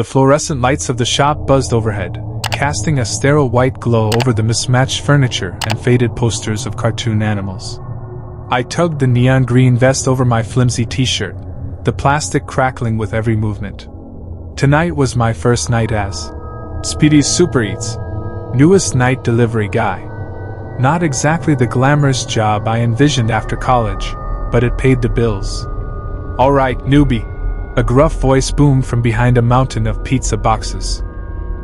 The fluorescent lights of the shop buzzed overhead, casting a sterile white glow over the mismatched furniture and faded posters of cartoon animals. I tugged the neon green vest over my flimsy t-shirt, the plastic crackling with every movement. Tonight was my first night as Speedy's Super Eats newest night delivery guy. Not exactly the glamorous job I envisioned after college, but it paid the bills. "All right, newbie," a gruff voice boomed from behind a mountain of pizza boxes.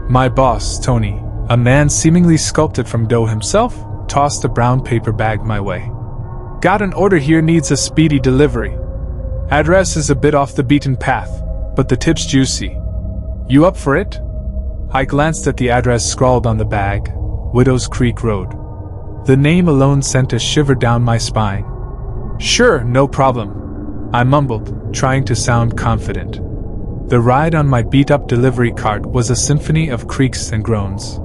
My boss, Tony, a man seemingly sculpted from dough himself, tossed a brown paper bag my way. "Got an order here, needs a speedy delivery. Address is a bit off the beaten path, but the tip's juicy. You up for it?" I glanced at the address scrawled on the bag, Widows Creek Road. The name alone sent a shiver down my spine. "Sure, no problem," I mumbled, trying to sound confident. The ride on my beat-up delivery cart was a symphony of creaks and groans.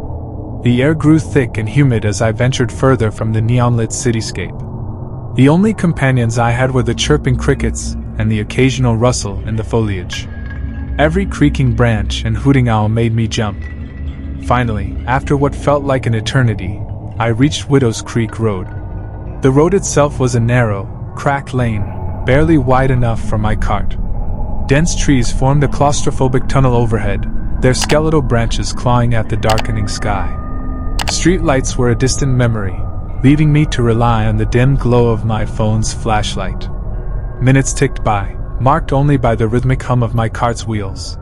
The air grew thick and humid as I ventured further from the neon-lit cityscape. The only companions I had were the chirping crickets and the occasional rustle in the foliage. Every creaking branch and hooting owl made me jump. Finally, after what felt like an eternity, I reached Widows Creek Road. The road itself was a narrow, cracked lane, barely wide enough for my cart. Dense trees formed a claustrophobic tunnel overhead, their skeletal branches clawing at the darkening sky. Streetlights were a distant memory, leaving me to rely on the dim glow of my phone's flashlight. Minutes ticked by, marked only by the rhythmic hum of my cart's wheels.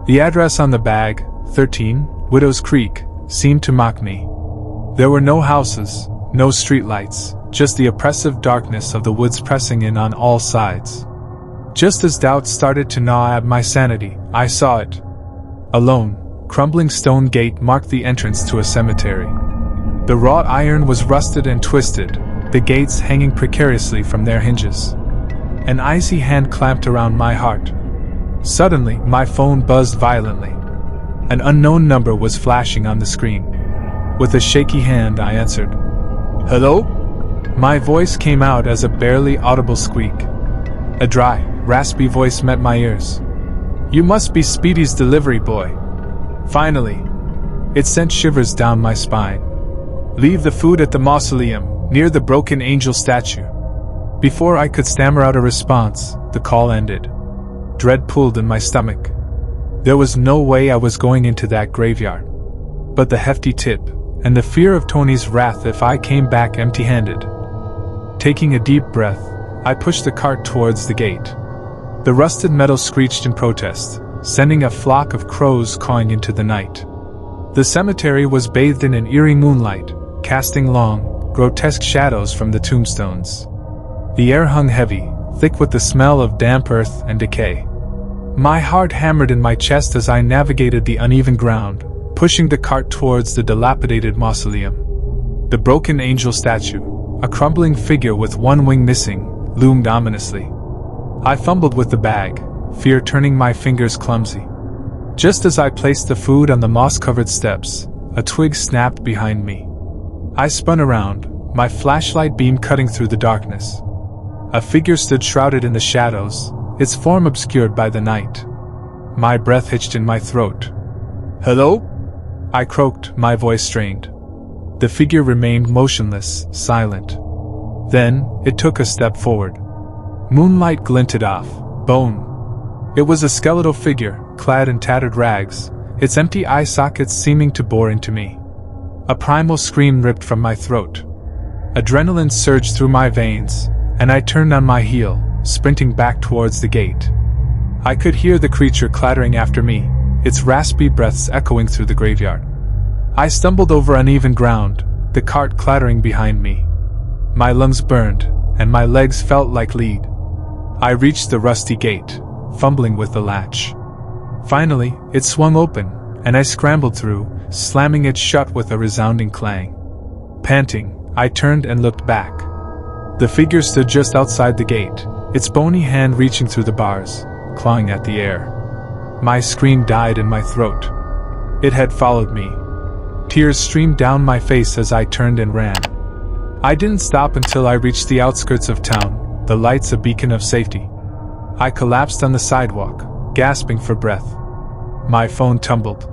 The address on the bag, 13, Widows Creek, seemed to mock me. There were no houses, no streetlights, just the oppressive darkness of the woods pressing in on all sides. Just as doubt started to gnaw at my sanity, I saw it. A lone, crumbling stone gate marked the entrance to a cemetery. The wrought iron was rusted and twisted, the gates hanging precariously from their hinges. An icy hand clamped around my heart. Suddenly, my phone buzzed violently. An unknown number was flashing on the screen. With a shaky hand, I answered. "Hello?" My voice came out as a barely audible squeak. A dry, raspy voice met my ears. "You must be Speedy's delivery boy." Finally. It sent shivers down my spine. "Leave the food at the mausoleum, near the broken angel statue." Before I could stammer out a response, the call ended. Dread pulled in my stomach. There was no way I was going into that graveyard. But the hefty tip, and the fear of Tony's wrath if I came back empty-handed. Taking a deep breath, I pushed the cart towards the gate. The rusted metal screeched in protest, sending a flock of crows cawing into the night. The cemetery was bathed in an eerie moonlight, casting long, grotesque shadows from the tombstones. The air hung heavy, thick with the smell of damp earth and decay. My heart hammered in my chest as I navigated the uneven ground, pushing the cart towards the dilapidated mausoleum. The broken angel statue, a crumbling figure with one wing missing, loomed ominously. I fumbled with the bag, fear turning my fingers clumsy. Just as I placed the food on the moss-covered steps, a twig snapped behind me. I spun around, my flashlight beam cutting through the darkness. A figure stood shrouded in the shadows, its form obscured by the night. My breath hitched in my throat. "Hello?" I croaked, my voice strained. The figure remained motionless, silent. Then, it took a step forward. Moonlight glinted off, bone. It was a skeletal figure, clad in tattered rags, its empty eye sockets seeming to bore into me. A primal scream ripped from my throat. Adrenaline surged through my veins, and I turned on my heel, sprinting back towards the gate. I could hear the creature clattering after me, its raspy breaths echoing through the graveyard. I stumbled over uneven ground, the cart clattering behind me. My lungs burned, and my legs felt like lead. I reached the rusty gate, fumbling with the latch. Finally, it swung open, and I scrambled through, slamming it shut with a resounding clang. Panting, I turned and looked back. The figure stood just outside the gate, its bony hand reaching through the bars, clawing at the air. My scream died in my throat. It had followed me. Tears streamed down my face as I turned and ran. I didn't stop until I reached the outskirts of town, the lights a beacon of safety. I collapsed on the sidewalk, gasping for breath. My phone tumbled.